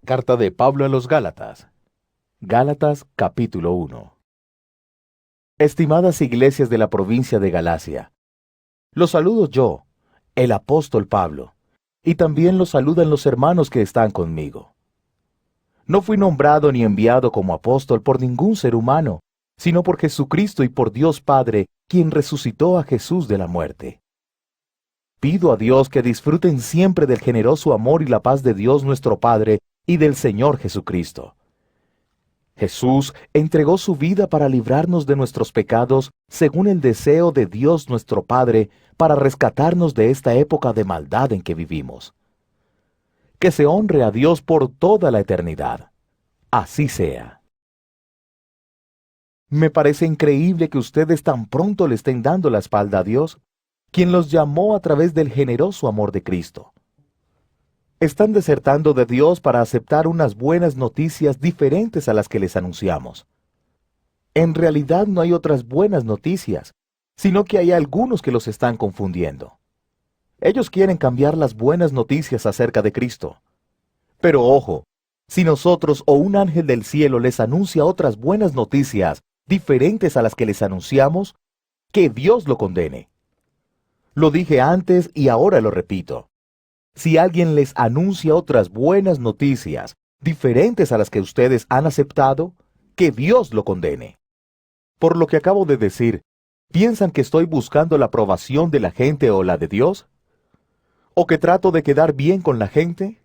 Carta de Pablo a los Gálatas. Gálatas capítulo 1. Estimadas iglesias de la provincia de Galacia, los saludo yo, el apóstol Pablo, y también los saludan los hermanos que están conmigo. No fui nombrado ni enviado como apóstol por ningún ser humano, sino por Jesucristo y por Dios Padre, quien resucitó a Jesús de la muerte. Pido a Dios que disfruten siempre del generoso amor y la paz de Dios nuestro Padre y del Señor Jesucristo. Jesús entregó su vida para librarnos de nuestros pecados según el deseo de Dios nuestro Padre, para rescatarnos de esta época de maldad en que vivimos. Que se honre a Dios por toda la eternidad. Así sea. Me parece increíble que ustedes tan pronto le estén dando la espalda a Dios, quien los llamó a través del generoso amor de Cristo. Están desertando de Dios para aceptar unas buenas noticias diferentes a las que les anunciamos. En realidad no hay otras buenas noticias, sino que hay algunos que los están confundiendo. Ellos quieren cambiar las buenas noticias acerca de Cristo. Pero ojo, si nosotros o un ángel del cielo les anuncia otras buenas noticias diferentes a las que les anunciamos, que Dios lo condene. Lo dije antes y ahora lo repito. Si alguien les anuncia otras buenas noticias diferentes a las que ustedes han aceptado, que Dios lo condene. Por lo que acabo de decir, ¿piensan que estoy buscando la aprobación de la gente o la de Dios? ¿O que trato de quedar bien con la gente?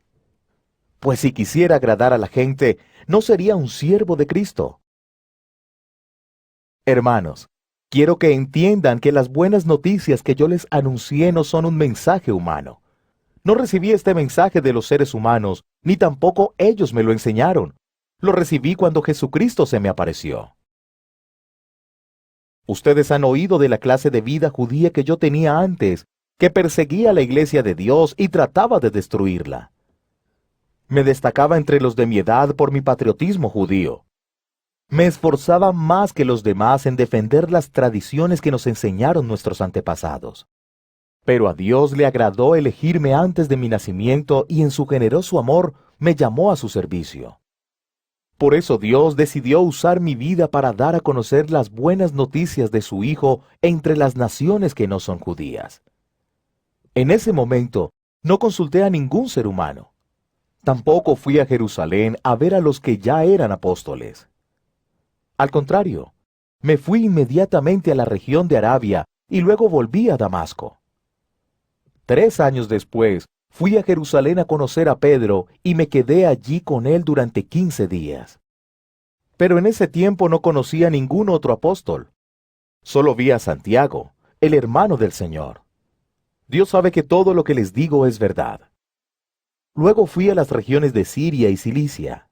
Pues si quisiera agradar a la gente, no sería un siervo de Cristo. Hermanos, quiero que entiendan que las buenas noticias que yo les anuncié no son un mensaje humano. No recibí este mensaje de los seres humanos, ni tampoco ellos me lo enseñaron. Lo recibí cuando Jesucristo se me apareció. Ustedes han oído de la clase de vida judía que yo tenía antes, que perseguía a la iglesia de Dios y trataba de destruirla. Me destacaba entre los de mi edad por mi patriotismo judío. Me esforzaba más que los demás en defender las tradiciones que nos enseñaron nuestros antepasados. Pero a Dios le agradó elegirme antes de mi nacimiento y en su generoso amor me llamó a su servicio. Por eso Dios decidió usar mi vida para dar a conocer las buenas noticias de su Hijo entre las naciones que no son judías. En ese momento no consulté a ningún ser humano. Tampoco fui a Jerusalén a ver a los que ya eran apóstoles. Al contrario, me fui inmediatamente a la región de Arabia y luego volví a Damasco. 3 años después, fui a Jerusalén a conocer a Pedro y me quedé allí con él durante 15 días. Pero en ese tiempo no conocí a ningún otro apóstol. Solo vi a Santiago, el hermano del Señor. Dios sabe que todo lo que les digo es verdad. Luego fui a las regiones de Siria y Cilicia.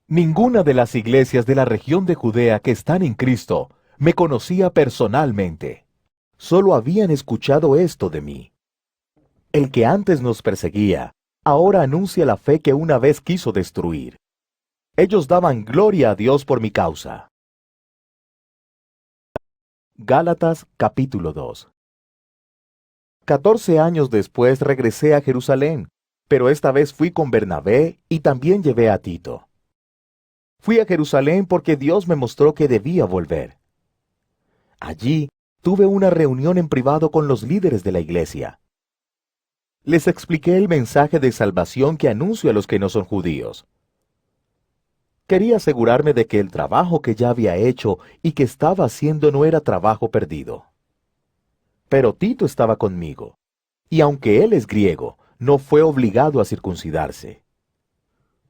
Ninguna de las iglesias de la región de Judea que están en Cristo me conocía personalmente. Solo habían escuchado esto de mí. El que antes nos perseguía, ahora anuncia la fe que una vez quiso destruir. Ellos daban gloria a Dios por mi causa. Gálatas capítulo 2. 14 años después regresé a Jerusalén, pero esta vez fui con Bernabé y también llevé a Tito. Fui a Jerusalén porque Dios me mostró que debía volver. Allí tuve una reunión en privado con los líderes de la iglesia. Les expliqué el mensaje de salvación que anuncio a los que no son judíos. Quería asegurarme de que el trabajo que ya había hecho y que estaba haciendo no era trabajo perdido. Pero Tito estaba conmigo, y aunque él es griego, no fue obligado a circuncidarse.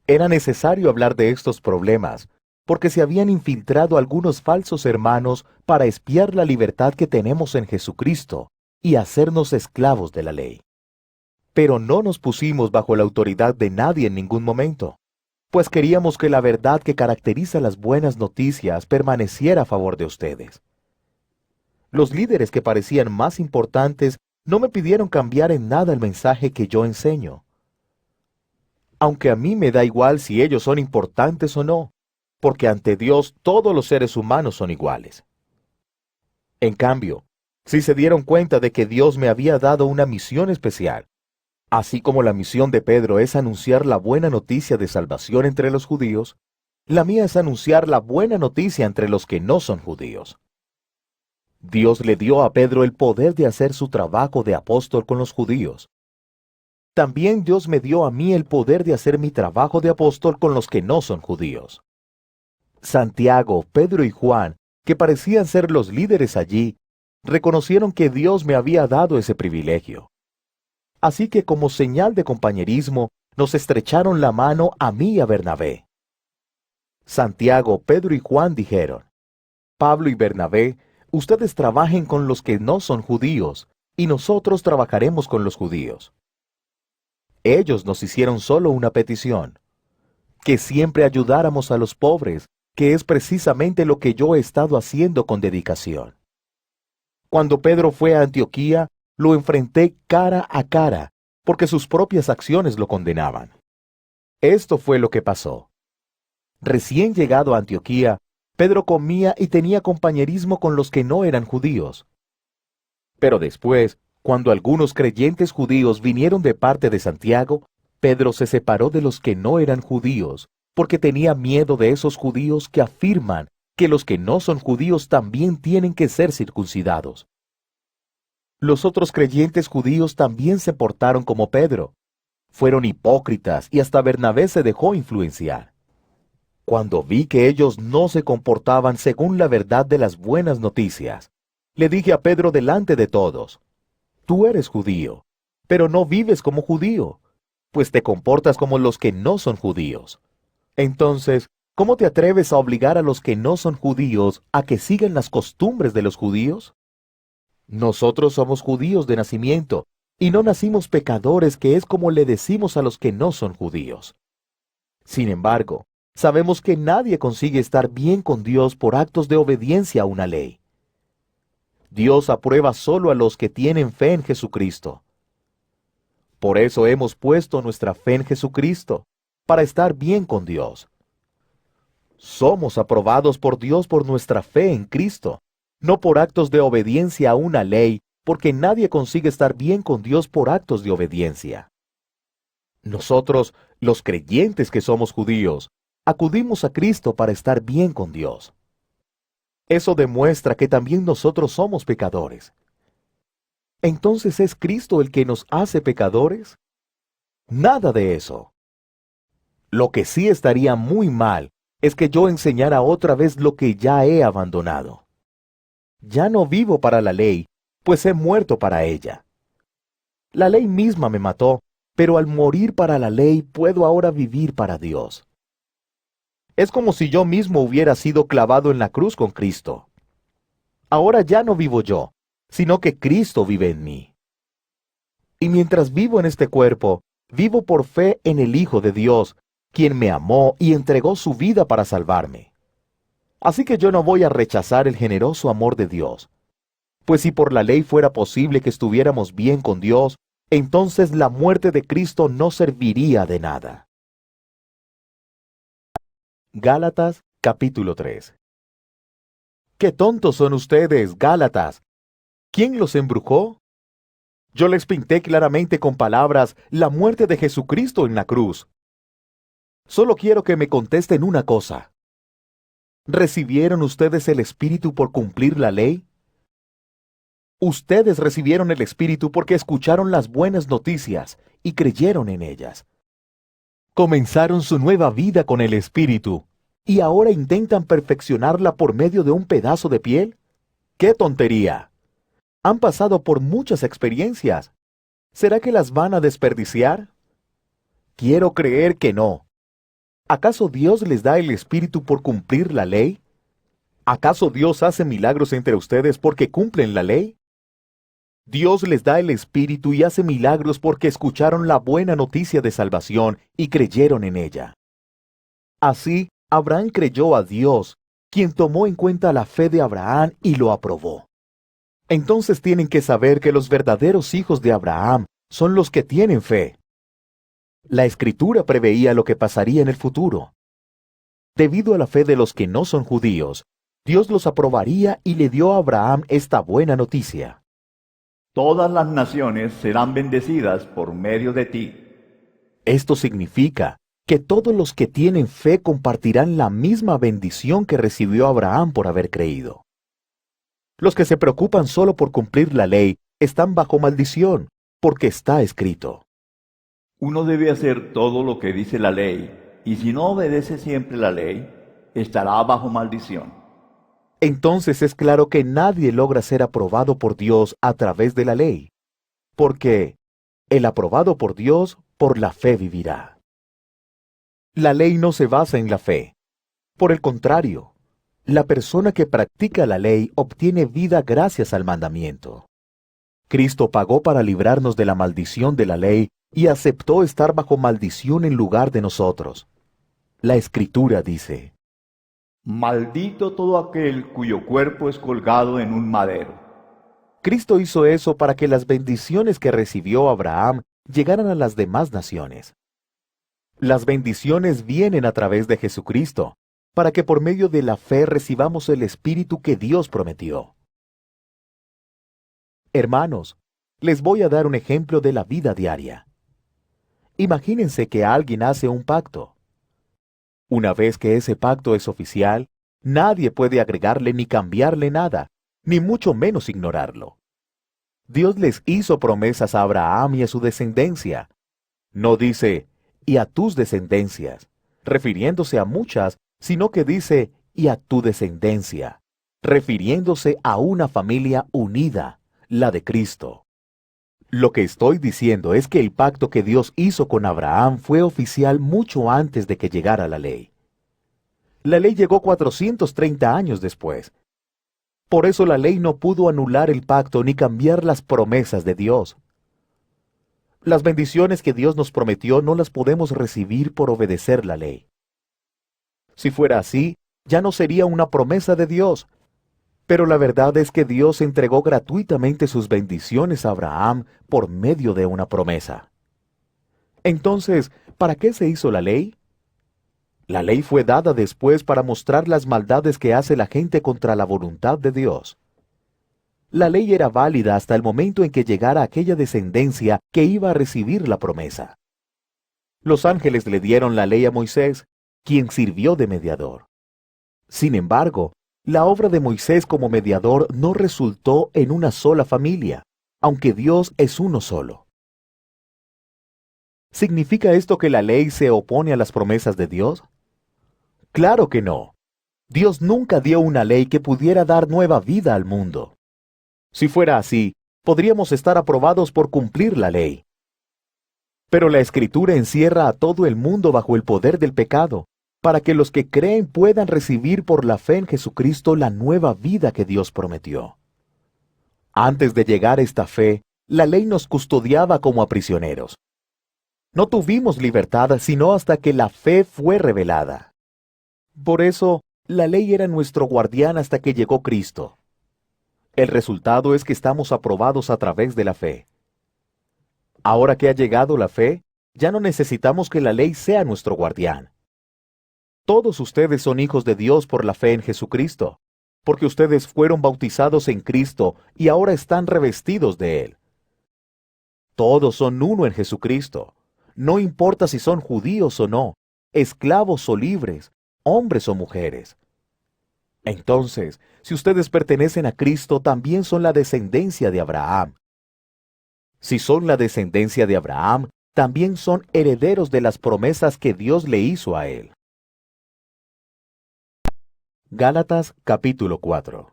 Era necesario hablar de estos problemas, porque se habían infiltrado algunos falsos hermanos para espiar la libertad que tenemos en Jesucristo y hacernos esclavos de la ley. Pero no nos pusimos bajo la autoridad de nadie en ningún momento, pues queríamos que la verdad que caracteriza las buenas noticias permaneciera a favor de ustedes. Los líderes que parecían más importantes no me pidieron cambiar en nada el mensaje que yo enseño. Aunque a mí me da igual si ellos son importantes o no, porque ante Dios todos los seres humanos son iguales. En cambio, si se dieron cuenta de que Dios me había dado una misión especial, Así como la misión de Pedro es anunciar la buena noticia de salvación entre los judíos, la mía es anunciar la buena noticia entre los que no son judíos. Dios le dio a Pedro el poder de hacer su trabajo de apóstol con los judíos. También Dios me dio a mí el poder de hacer mi trabajo de apóstol con los que no son judíos. Santiago, Pedro y Juan, que parecían ser los líderes allí, reconocieron que Dios me había dado ese privilegio. Así que como señal de compañerismo, nos estrecharon la mano a mí y a Bernabé. Santiago, Pedro y Juan dijeron: Pablo y Bernabé, ustedes trabajen con los que no son judíos, y nosotros trabajaremos con los judíos. Ellos nos hicieron solo una petición: que siempre ayudáramos a los pobres, que es precisamente lo que yo he estado haciendo con dedicación. Cuando Pedro fue a Antioquía, lo enfrenté cara a cara, porque sus propias acciones lo condenaban. Esto fue lo que pasó. Recién llegado a Antioquía, Pedro comía y tenía compañerismo con los que no eran judíos. Pero después, cuando algunos creyentes judíos vinieron de parte de Santiago, Pedro se separó de los que no eran judíos, porque tenía miedo de esos judíos que afirman que los que no son judíos también tienen que ser circuncidados. Los otros creyentes judíos también se portaron como Pedro. Fueron hipócritas y hasta Bernabé se dejó influenciar. Cuando vi que ellos no se comportaban según la verdad de las buenas noticias, le dije a Pedro delante de todos: Tú eres judío, pero no vives como judío, pues te comportas como los que no son judíos. Entonces, ¿cómo te atreves a obligar a los que no son judíos a que sigan las costumbres de los judíos? Nosotros somos judíos de nacimiento, y no nacimos pecadores, que es como le decimos a los que no son judíos. Sin embargo, sabemos que nadie consigue estar bien con Dios por actos de obediencia a una ley. Dios aprueba solo a los que tienen fe en Jesucristo. Por eso hemos puesto nuestra fe en Jesucristo, para estar bien con Dios. Somos aprobados por Dios por nuestra fe en Cristo, no por actos de obediencia a una ley, porque nadie consigue estar bien con Dios por actos de obediencia. Nosotros, los creyentes que somos judíos, acudimos a Cristo para estar bien con Dios. Eso demuestra que también nosotros somos pecadores. ¿Entonces es Cristo el que nos hace pecadores? Nada de eso. Lo que sí estaría muy mal es que yo enseñara otra vez lo que ya he abandonado. Ya no vivo para la ley, pues he muerto para ella. La ley misma me mató, pero al morir para la ley puedo ahora vivir para Dios. Es como si yo mismo hubiera sido clavado en la cruz con Cristo. Ahora ya no vivo yo, sino que Cristo vive en mí. Y mientras vivo en este cuerpo, vivo por fe en el Hijo de Dios, quien me amó y entregó su vida para salvarme. Así que yo no voy a rechazar el generoso amor de Dios. Pues si por la ley fuera posible que estuviéramos bien con Dios, entonces la muerte de Cristo no serviría de nada. Gálatas, capítulo 3. ¡Qué tontos son ustedes, Gálatas! ¿Quién los embrujó? Yo les pinté claramente con palabras la muerte de Jesucristo en la cruz. Solo quiero que me contesten una cosa. ¿Recibieron ustedes el Espíritu por cumplir la ley? Ustedes recibieron el Espíritu porque escucharon las buenas noticias y creyeron en ellas. Comenzaron su nueva vida con el Espíritu y ahora intentan perfeccionarla por medio de un pedazo de piel. ¡Qué tontería! Han pasado por muchas experiencias. ¿Será que las van a desperdiciar? Quiero creer que no. ¿Acaso Dios les da el Espíritu por cumplir la ley? ¿Acaso Dios hace milagros entre ustedes porque cumplen la ley? Dios les da el Espíritu y hace milagros porque escucharon la buena noticia de salvación y creyeron en ella. Así, Abraham creyó a Dios, quien tomó en cuenta la fe de Abraham y lo aprobó. Entonces tienen que saber que los verdaderos hijos de Abraham son los que tienen fe. La Escritura preveía lo que pasaría en el futuro. Debido a la fe de los que no son judíos, Dios los aprobaría y le dio a Abraham esta buena noticia. Todas las naciones serán bendecidas por medio de ti. Esto significa que todos los que tienen fe compartirán la misma bendición que recibió Abraham por haber creído. Los que se preocupan solo por cumplir la ley están bajo maldición, porque está escrito: Uno debe hacer todo lo que dice la ley, y si no obedece siempre la ley, estará bajo maldición. Entonces es claro que nadie logra ser aprobado por Dios a través de la ley, porque el aprobado por Dios por la fe vivirá. La ley no se basa en la fe. Por el contrario, la persona que practica la ley obtiene vida gracias al mandamiento. Cristo pagó para librarnos de la maldición de la ley y aceptó estar bajo maldición en lugar de nosotros. La Escritura dice: Maldito todo aquel cuyo cuerpo es colgado en un madero. Cristo hizo eso para que las bendiciones que recibió Abraham llegaran a las demás naciones. Las bendiciones vienen a través de Jesucristo, para que por medio de la fe recibamos el Espíritu que Dios prometió. Hermanos, les voy a dar un ejemplo de la vida diaria. Imagínense que alguien hace un pacto. Una vez que ese pacto es oficial, nadie puede agregarle ni cambiarle nada, ni mucho menos ignorarlo. Dios les hizo promesas a Abraham y a su descendencia. No dice, y a tus descendencias, refiriéndose a muchas, sino que dice, y a tu descendencia, refiriéndose a una familia unida, la de Cristo. Lo que estoy diciendo es que el pacto que Dios hizo con Abraham fue oficial mucho antes de que llegara la ley. La ley llegó 430 años después. Por eso la ley no pudo anular el pacto ni cambiar las promesas de Dios. Las bendiciones que Dios nos prometió no las podemos recibir por obedecer la ley. Si fuera así, ya no sería una promesa de Dios. Pero la verdad es que Dios entregó gratuitamente sus bendiciones a Abraham por medio de una promesa. Entonces, ¿para qué se hizo la ley? La ley fue dada después para mostrar las maldades que hace la gente contra la voluntad de Dios. La ley era válida hasta el momento en que llegara aquella descendencia que iba a recibir la promesa. Los ángeles le dieron la ley a Moisés, quien sirvió de mediador. Sin embargo, la obra de Moisés como mediador no resultó en una sola familia, aunque Dios es uno solo. ¿Significa esto que la ley se opone a las promesas de Dios? Claro que no. Dios nunca dio una ley que pudiera dar nueva vida al mundo. Si fuera así, podríamos estar aprobados por cumplir la ley. Pero la Escritura encierra a todo el mundo bajo el poder del pecado, para que los que creen puedan recibir por la fe en Jesucristo la nueva vida que Dios prometió. Antes de llegar a esta fe, la ley nos custodiaba como a prisioneros. No tuvimos libertad sino hasta que la fe fue revelada. Por eso, la ley era nuestro guardián hasta que llegó Cristo. El resultado es que estamos aprobados a través de la fe. Ahora que ha llegado la fe, ya no necesitamos que la ley sea nuestro guardián. Todos ustedes son hijos de Dios por la fe en Jesucristo, porque ustedes fueron bautizados en Cristo y ahora están revestidos de Él. Todos son uno en Jesucristo. No importa si son judíos o no, esclavos o libres, hombres o mujeres. Entonces, si ustedes pertenecen a Cristo, también son la descendencia de Abraham. Si son la descendencia de Abraham, también son herederos de las promesas que Dios le hizo a él. Gálatas capítulo 4.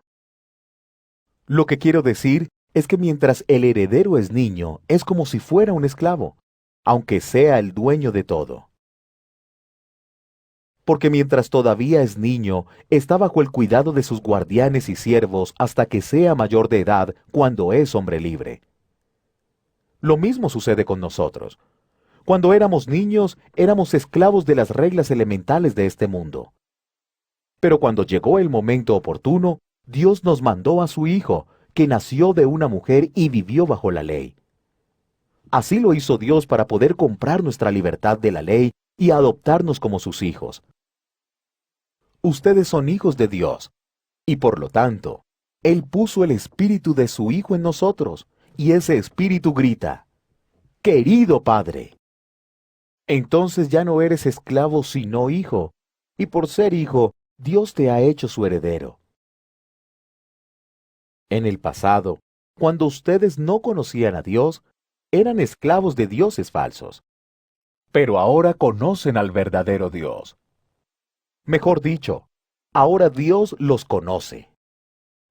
Lo que quiero decir es que mientras el heredero es niño, es como si fuera un esclavo, aunque sea el dueño de todo. Porque mientras todavía es niño, está bajo el cuidado de sus guardianes y siervos hasta que sea mayor de edad, cuando es hombre libre. Lo mismo sucede con nosotros. Cuando éramos niños, éramos esclavos de las reglas elementales de este mundo. Pero cuando llegó el momento oportuno, Dios nos mandó a su Hijo, que nació de una mujer y vivió bajo la ley. Así lo hizo Dios para poder comprar nuestra libertad de la ley y adoptarnos como sus hijos. Ustedes son hijos de Dios, y por lo tanto, Él puso el Espíritu de su Hijo en nosotros, y ese espíritu grita, «Querido Padre». Entonces ya no eres esclavo sino hijo, y por ser hijo, Dios te ha hecho su heredero. En el pasado, cuando ustedes no conocían a Dios, eran esclavos de dioses falsos. Pero ahora conocen al verdadero Dios. Mejor dicho, ahora Dios los conoce.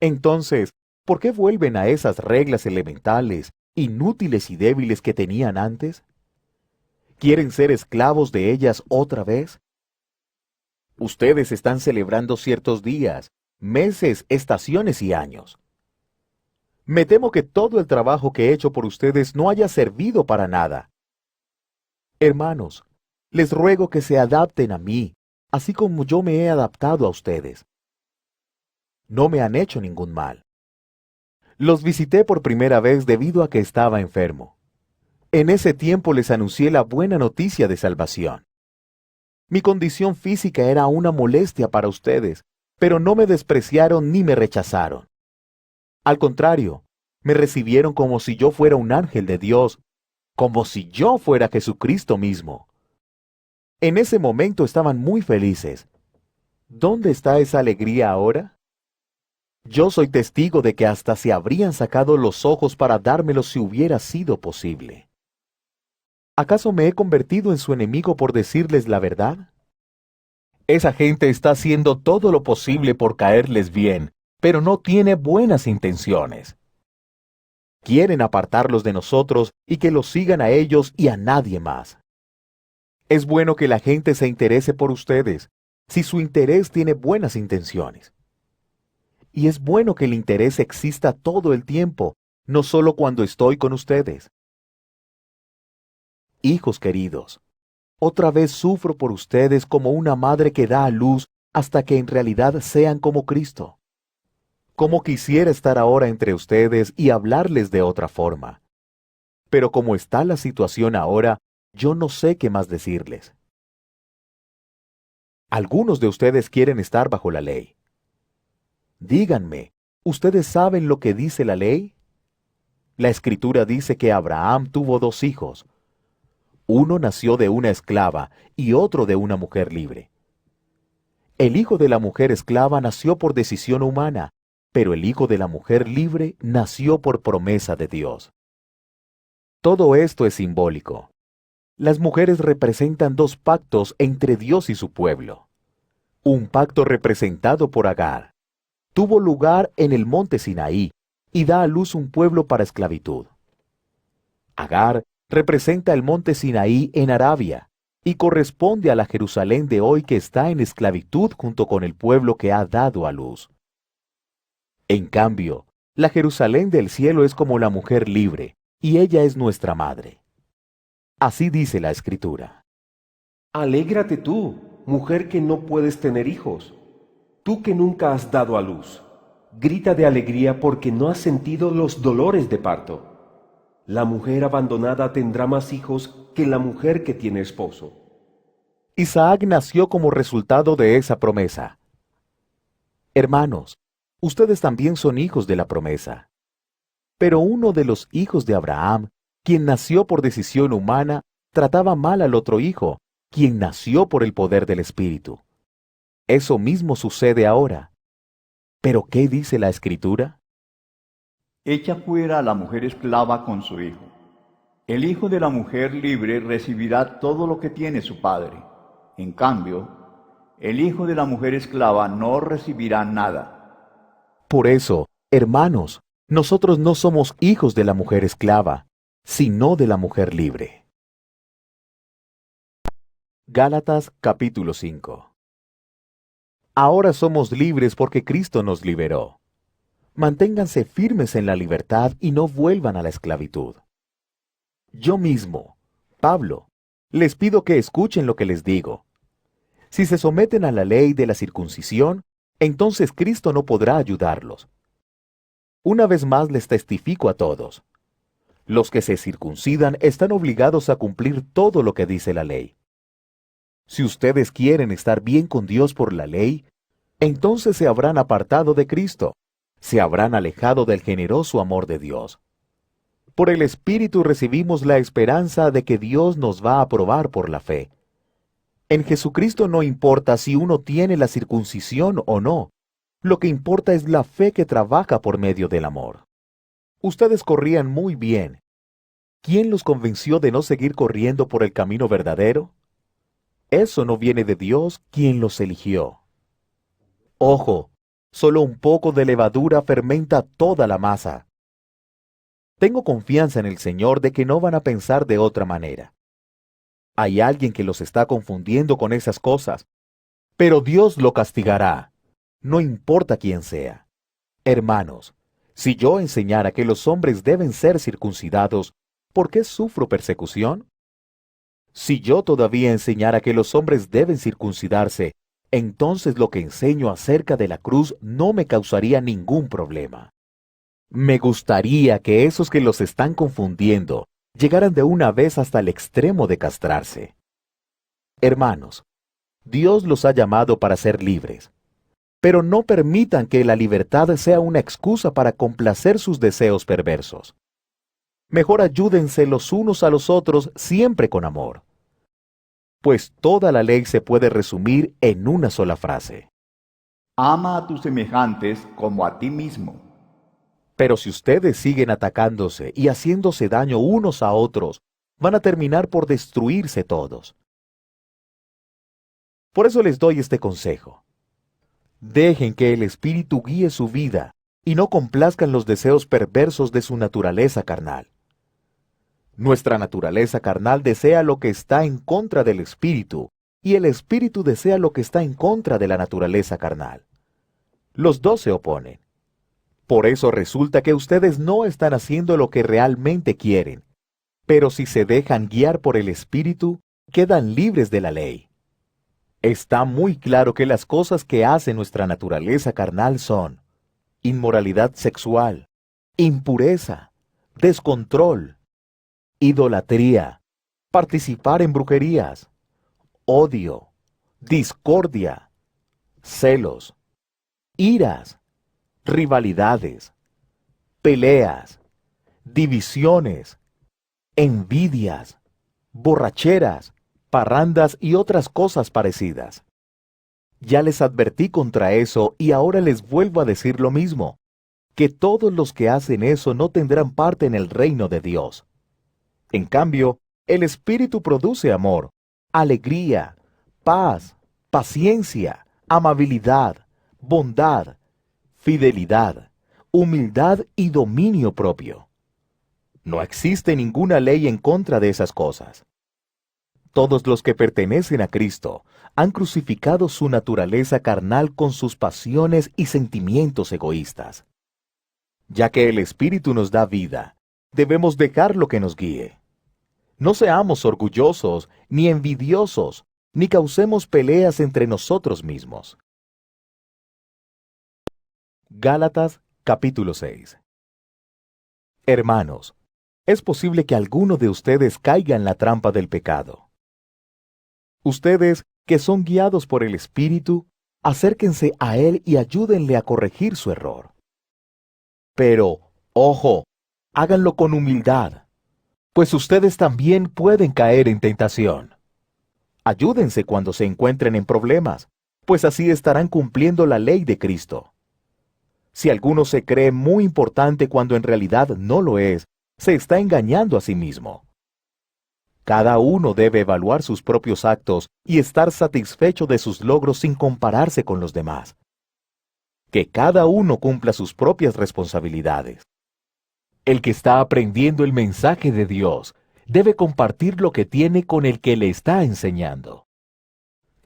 Entonces, ¿por qué vuelven a esas reglas elementales, inútiles y débiles que tenían antes? ¿Quieren ser esclavos de ellas otra vez? Ustedes están celebrando ciertos días, meses, estaciones y años. Me temo que todo el trabajo que he hecho por ustedes no haya servido para nada. Hermanos, les ruego que se adapten a mí, así como yo me he adaptado a ustedes. No me han hecho ningún mal. Los visité por primera vez debido a que estaba enfermo. En ese tiempo les anuncié la buena noticia de salvación. Mi condición física era una molestia para ustedes, pero no me despreciaron ni me rechazaron. Al contrario, me recibieron como si yo fuera un ángel de Dios, como si yo fuera Jesucristo mismo. En ese momento estaban muy felices. ¿Dónde está esa alegría ahora? Yo soy testigo de que hasta se habrían sacado los ojos para dármelos si hubiera sido posible. ¿Acaso me he convertido en su enemigo por decirles la verdad? Esa gente está haciendo todo lo posible por caerles bien, pero no tiene buenas intenciones. Quieren apartarlos de nosotros y que los sigan a ellos y a nadie más. Es bueno que la gente se interese por ustedes, si su interés tiene buenas intenciones. Y es bueno que el interés exista todo el tiempo, no solo cuando estoy con ustedes. Hijos queridos, otra vez sufro por ustedes como una madre que da a luz hasta que en realidad sean como Cristo. Como quisiera estar ahora entre ustedes y hablarles de otra forma. Pero como está la situación ahora, yo no sé qué más decirles. Algunos de ustedes quieren estar bajo la ley. Díganme, ¿ustedes saben lo que dice la ley? La Escritura dice que Abraham tuvo 2 hijos. Uno nació de una esclava y otro de una mujer libre. El hijo de la mujer esclava nació por decisión humana, pero el hijo de la mujer libre nació por promesa de Dios. Todo esto es simbólico. Las mujeres representan 2 pactos entre Dios y su pueblo. Un pacto representado por Agar. Tuvo lugar en el monte Sinaí y da a luz un pueblo para esclavitud. Agar representa el monte Sinaí en Arabia y corresponde a la Jerusalén de hoy que está en esclavitud junto con el pueblo que ha dado a luz. En cambio, la Jerusalén del cielo es como la mujer libre, y ella es nuestra madre. Así dice la Escritura. Alégrate tú, mujer que no puedes tener hijos, tú que nunca has dado a luz. Grita de alegría porque no has sentido los dolores de parto. La mujer abandonada tendrá más hijos que la mujer que tiene esposo. Isaac nació como resultado de esa promesa. Hermanos, ustedes también son hijos de la promesa. Pero uno de los hijos de Abraham, quien nació por decisión humana, trataba mal al otro hijo, quien nació por el poder del Espíritu. Eso mismo sucede ahora. ¿Pero qué dice la Escritura? Echa fuera a la mujer esclava con su hijo. El hijo de la mujer libre recibirá todo lo que tiene su padre. En cambio, el hijo de la mujer esclava no recibirá nada. Por eso, hermanos, nosotros no somos hijos de la mujer esclava, sino de la mujer libre. Gálatas capítulo 5. Ahora somos libres porque Cristo nos liberó. Manténganse firmes en la libertad y no vuelvan a la esclavitud. Yo mismo, Pablo, les pido que escuchen lo que les digo. Si se someten a la ley de la circuncisión, entonces Cristo no podrá ayudarlos. Una vez más les testifico a todos. Los que se circuncidan están obligados a cumplir todo lo que dice la ley. Si ustedes quieren estar bien con Dios por la ley, entonces se habrán apartado de Cristo, se habrán alejado del generoso amor de Dios. Por el Espíritu recibimos la esperanza de que Dios nos va a aprobar por la fe. En Jesucristo no importa si uno tiene la circuncisión o no. Lo que importa es la fe que trabaja por medio del amor. Ustedes corrían muy bien. ¿Quién los convenció de no seguir corriendo por el camino verdadero? Eso no viene de Dios, quien los eligió. Ojo, solo un poco de levadura fermenta toda la masa. Tengo confianza en el Señor de que no van a pensar de otra manera. Hay alguien que los está confundiendo con esas cosas, pero Dios lo castigará, no importa quién sea. Hermanos, si yo enseñara que los hombres deben ser circuncidados, ¿por qué sufro persecución? Si yo todavía enseñara que los hombres deben circuncidarse, entonces lo que enseño acerca de la cruz no me causaría ningún problema. Me gustaría que esos que los están confundiendo llegaran de una vez hasta el extremo de castrarse. Hermanos, Dios los ha llamado para ser libres, pero no permitan que la libertad sea una excusa para complacer sus deseos perversos. Mejor ayúdense los unos a los otros siempre con amor, pues toda la ley se puede resumir en una sola frase. Ama a tus semejantes como a ti mismo. Pero si ustedes siguen atacándose y haciéndose daño unos a otros, van a terminar por destruirse todos. Por eso les doy este consejo. Dejen que el Espíritu guíe su vida y no complazcan los deseos perversos de su naturaleza carnal. Nuestra naturaleza carnal desea lo que está en contra del Espíritu, y el Espíritu desea lo que está en contra de la naturaleza carnal. Los dos se oponen. Por eso resulta que ustedes no están haciendo lo que realmente quieren, pero si se dejan guiar por el Espíritu, quedan libres de la ley. Está muy claro que las cosas que hace nuestra naturaleza carnal son inmoralidad sexual, impureza, descontrol, idolatría, participar en brujerías, odio, discordia, celos, iras, rivalidades, peleas, divisiones, envidias, borracheras, parrandas y otras cosas parecidas. Ya les advertí contra eso y ahora les vuelvo a decir lo mismo, que todos los que hacen eso no tendrán parte en el reino de Dios. En cambio, el Espíritu produce amor, alegría, paz, paciencia, amabilidad, bondad, fidelidad, humildad y dominio propio. No existe ninguna ley en contra de esas cosas. Todos los que pertenecen a Cristo han crucificado su naturaleza carnal con sus pasiones y sentimientos egoístas. Ya que el Espíritu nos da vida, debemos dejar lo que nos guíe. No seamos orgullosos, ni envidiosos, ni causemos peleas entre nosotros mismos. Gálatas capítulo 6. Hermanos, es posible que alguno de ustedes caiga en la trampa del pecado. Ustedes, que son guiados por el Espíritu, acérquense a Él y ayúdenle a corregir su error. Pero, ojo, háganlo con humildad, pues ustedes también pueden caer en tentación. Ayúdense cuando se encuentren en problemas, pues así estarán cumpliendo la ley de Cristo. Si alguno se cree muy importante cuando en realidad no lo es, se está engañando a sí mismo. Cada uno debe evaluar sus propios actos y estar satisfecho de sus logros sin compararse con los demás. Que cada uno cumpla sus propias responsabilidades. El que está aprendiendo el mensaje de Dios debe compartir lo que tiene con el que le está enseñando.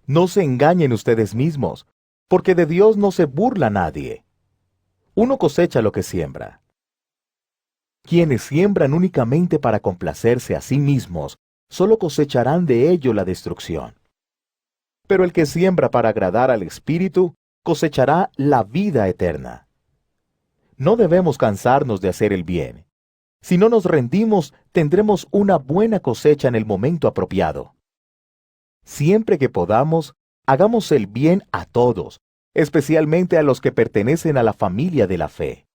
No se engañen ustedes mismos, porque de Dios no se burla nadie. Uno cosecha lo que siembra. Quienes siembran únicamente para complacerse a sí mismos, solo cosecharán de ello la destrucción. Pero el que siembra para agradar al Espíritu, cosechará la vida eterna. No debemos cansarnos de hacer el bien. Si no nos rendimos, tendremos una buena cosecha en el momento apropiado. Siempre que podamos, hagamos el bien a todos, especialmente a los que pertenecen a la familia de la fe.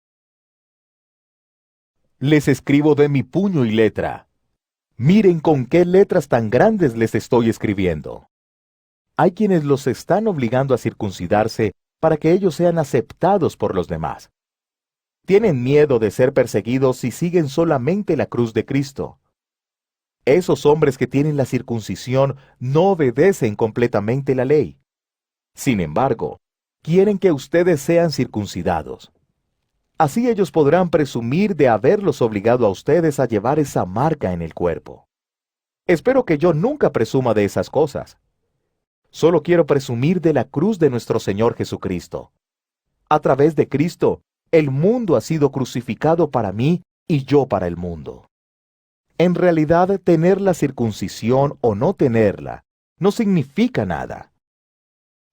Les escribo de mi puño y letra. Miren con qué letras tan grandes les estoy escribiendo. Hay quienes los están obligando a circuncidarse para que ellos sean aceptados por los demás. Tienen miedo de ser perseguidos si siguen solamente la cruz de Cristo. Esos hombres que tienen la circuncisión no obedecen completamente la ley. Sin embargo, quieren que ustedes sean circuncidados. Así ellos podrán presumir de haberlos obligado a ustedes a llevar esa marca en el cuerpo. Espero que yo nunca presuma de esas cosas. Solo quiero presumir de la cruz de nuestro Señor Jesucristo. A través de Cristo, el mundo ha sido crucificado para mí y yo para el mundo. En realidad, tener la circuncisión o no tenerla no significa nada.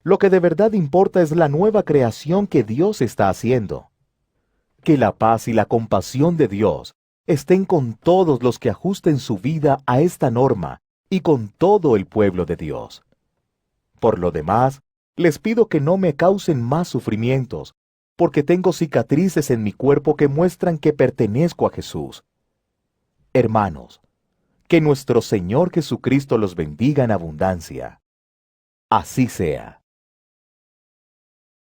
Lo que de verdad importa es la nueva creación que Dios está haciendo. Que la paz y la compasión de Dios estén con todos los que ajusten su vida a esta norma y con todo el pueblo de Dios. Por lo demás, les pido que no me causen más sufrimientos, porque tengo cicatrices en mi cuerpo que muestran que pertenezco a Jesús. Hermanos, que nuestro Señor Jesucristo los bendiga en abundancia. Así sea.